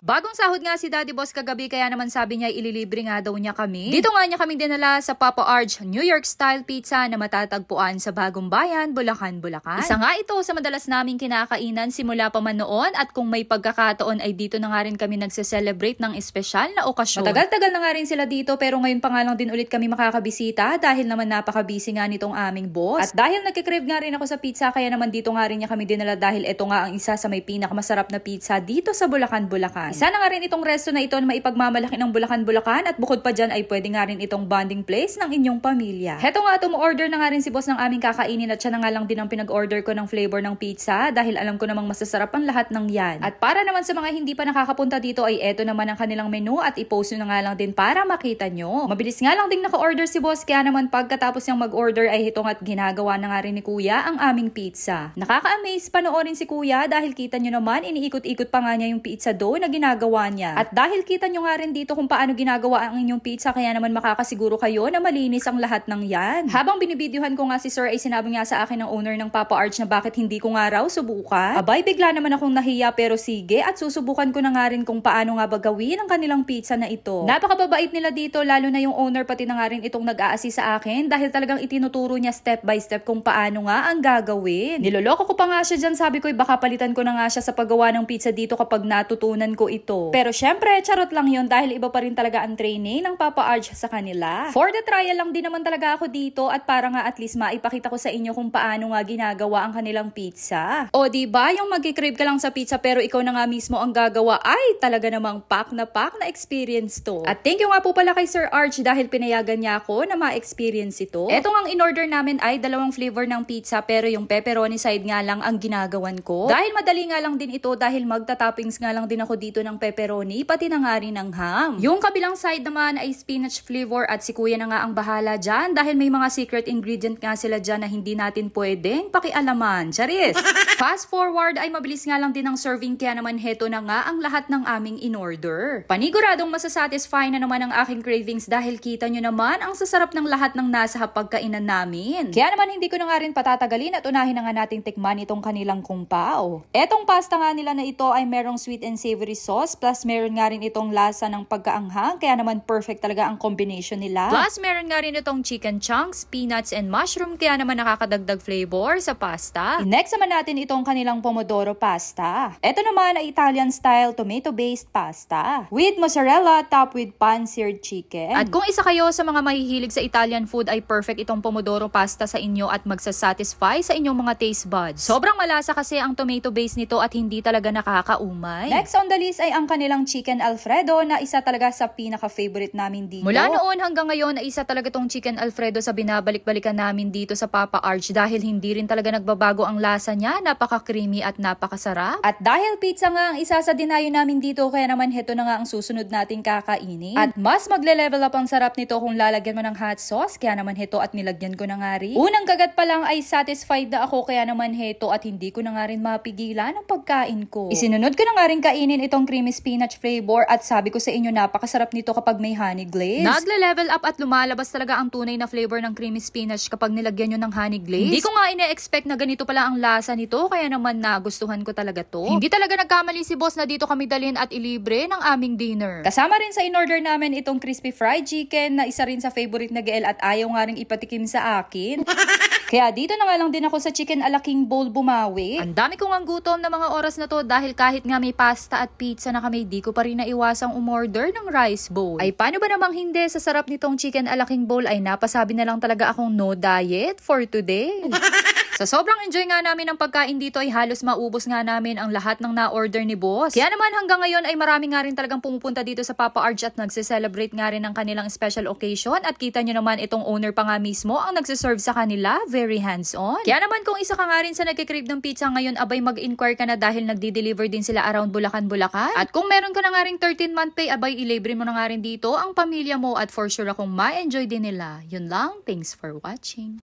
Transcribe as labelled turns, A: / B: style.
A: Bagong sahod nga si Daddy Boss kagabi kaya naman sabi niya ililibre nga daw niya kami. Dito nga niya kami dinala sa Papa Arch New York Style Pizza na matatagpuan sa Bagong Bayan, Bulacan, Bulacan. Isa nga ito sa madalas naming kinakainan simula pa man noon at kung may pagkakataon ay dito na nga rin kami nagse-celebrate ng espesyal na okasyon. Matagal-tagal na nga rin sila dito pero ngayon pa nga lang din ulit kami makakabisita dahil naman napaka-busy nga nitong aming boss. At dahil nagkikrave nga rin ako sa pizza kaya naman dito nga rin niya kami dinala dahil ito nga ang isa sa may pinakamasarap na pizza dito sa Bulacan, Bulacan. Isa na nga rin itong resto na ito na maipagmamalaki ng Bulacan, Bulacan at bukod pa dyan ay pwede nga rin itong bonding place ng inyong pamilya. Heto nga order na nga rin si boss ng aming kakainin at siya na nga lang din ang pinag-order ko ng flavor ng pizza dahil alam ko namang masasarap ang lahat ng yan. At para naman sa mga hindi pa nakakapunta dito ay eto naman ang kanilang menu at i-post nyo na nga lang din para makita nyo. Mabilis nga lang din naka-order si boss kaya naman pagkatapos niyang mag-order ay hitong at ginagawa na nga rin ni kuya ang aming pizza. Nakaka-amaze panoorin si kuya dahil kita nyo naman iniikot-ikot pa nga niya yung pizza dough na ginagawa niya. At dahil kita nyo nga rin dito kung paano ginagawa ang inyong pizza kaya naman makakasiguro kayo na malinis ang lahat ng yan. Habang binibidyohan ko nga si sir ay sinabi nga sa akin ng owner ng Papa Arch na bakit hindi ko nga raw subukan. Abay bigla naman akong nahiya pero sige at susubukan ko na nga rin kung paano nga ba gawin ang kanilang pizza na ito. Napakababait nila dito lalo na yung owner pati na nga rin itong nag-a-assist sa akin dahil talagang itinuturo niya step by step kung paano nga ang gagawin. Niloloko ko pa nga siya dyan sabi ko baka palitan ko na nga siya sa paggawa ng pizza dito kapag natutunan ko ito. Pero syempre charot lang yun dahil iba pa rin talaga ang training ng Papa Arch sa kanila. For the trial lang din naman talaga ako dito at para nga at least maipakita ko sa inyo kung paano nga ginagawa ang kanilang pizza. O diba yung magkikrave ka lang sa pizza pero ikaw na nga mismo ang gagawa ay talaga namang pack na experience to. At thank you nga po pala kay Sir Arch dahil pinayagan niya ako na ma-experience ito. Etong ang in-order namin ay dalawang flavor ng pizza pero yung pepperoni side nga lang ang ginagawan ko. Dahil madali nga lang din ito dahil magta-toppings nga lang din ako dito ng pepperoni pati na nga rin ng ham. Yung kabilang side naman ay spinach flavor at si kuya na nga ang bahala dyan dahil may mga secret ingredient nga sila dyan na hindi natin pwedeng pakialaman. Charis! Fast forward ay mabilis nga lang din ang serving kaya naman heto na nga ang lahat ng aming in-order. Paniguradong masasatisfy na naman ang aking cravings dahil kita nyo naman ang sasarap ng lahat ng nasa hapagkainan namin. Kaya naman hindi ko na nga rin patatagalin at unahin na nga nating tikman itong kanilang kumpao. Etong pasta nga nila na ito ay merong sweet and savory sauce plus meron nga rin itong lasa ng pagkaanghang kaya naman perfect talaga ang combination nila. Plus meron nga rin itong chicken chunks, peanuts and mushroom kaya naman nakakadagdag flavor sa pasta. Next naman natin itong kanilang pomodoro pasta. Ito naman ay Italian style tomato-based pasta with mozzarella top with pan-seared chicken. At kung isa kayo sa mga mahihilig sa Italian food ay perfect itong pomodoro pasta sa inyo at magsasatisfy sa inyong mga taste buds. Sobrang malasa kasi ang tomato base nito at hindi talaga nakakaumay. Next on the list ay ang kanilang chicken Alfredo na isa talaga sa pinaka-favorite namin dito. Mula noon hanggang ngayon ay isa talaga tong chicken Alfredo sa binabalik-balikan namin dito sa Papa Arch dahil hindi rin talaga nagbabago ang lasa niya, napaka-creamy at napakasarap. At dahil pizza nga ang isa sa dinayo namin dito kaya naman heto na nga ang susunod nating kakainin. At mas magle-level up ang sarap nito kung lalagyan mo ng hot sauce kaya naman heto at nilagyan ko na nga rin. Unang kagat pa lang ay satisfied na ako kaya naman heto at hindi ko na nga rin mapigilan ang pagkain ko. Isinunod ko na nga rin kainin itong creamy spinach flavor at sabi ko sa inyo napakasarap nito kapag may honey glaze. Nagle-level up at lumalabas talaga ang tunay na flavor ng creamy spinach kapag nilagyan nyo ng honey glaze. Hindi ko nga ine-expect na ganito pala ang lasa nito kaya naman nagustuhan ko talaga to. Hindi talaga nagkamali si boss na dito kami dalhin at ilibre ng aming dinner. Kasama rin sa in-order namin itong crispy fried chicken na isa rin sa favorite na GL at ayaw nga rin ipatikim sa akin. Kaya dito na nga lang din ako sa chicken ala king bowl bumawi. Ang dami kong ang gutom na mga oras na to dahil kahit nga may pasta at pizza na kami di ko pa rin naiwasang umorder ng rice bowl. Ay paano ba namang hindi sa sarap nitong chicken ala king bowl ay napasabi na lang talaga akong no diet for today. Sa sobrang enjoy nga namin ang pagkain dito ay halos maubos nga namin ang lahat ng na-order ni boss. Kaya naman hanggang ngayon ay marami nga rin talagang pumupunta dito sa Papa Arch at nagse-celebrate nga rin ng kanilang special occasion at kita nyo naman itong owner pa nga mismo ang nagsiserve sa kanila, very hands-on. Kaya naman kung isa ka nga rin sa nagkikrave ng pizza ngayon abay mag-inquire ka na dahil nagdi-deliver din sila around Bulacan, Bulacan. At kung meron ka na nga rin 13-month pay abay ilibre mo na nga rin dito ang pamilya mo at for sure akong ma-enjoy din nila. Yun lang, thanks for watching.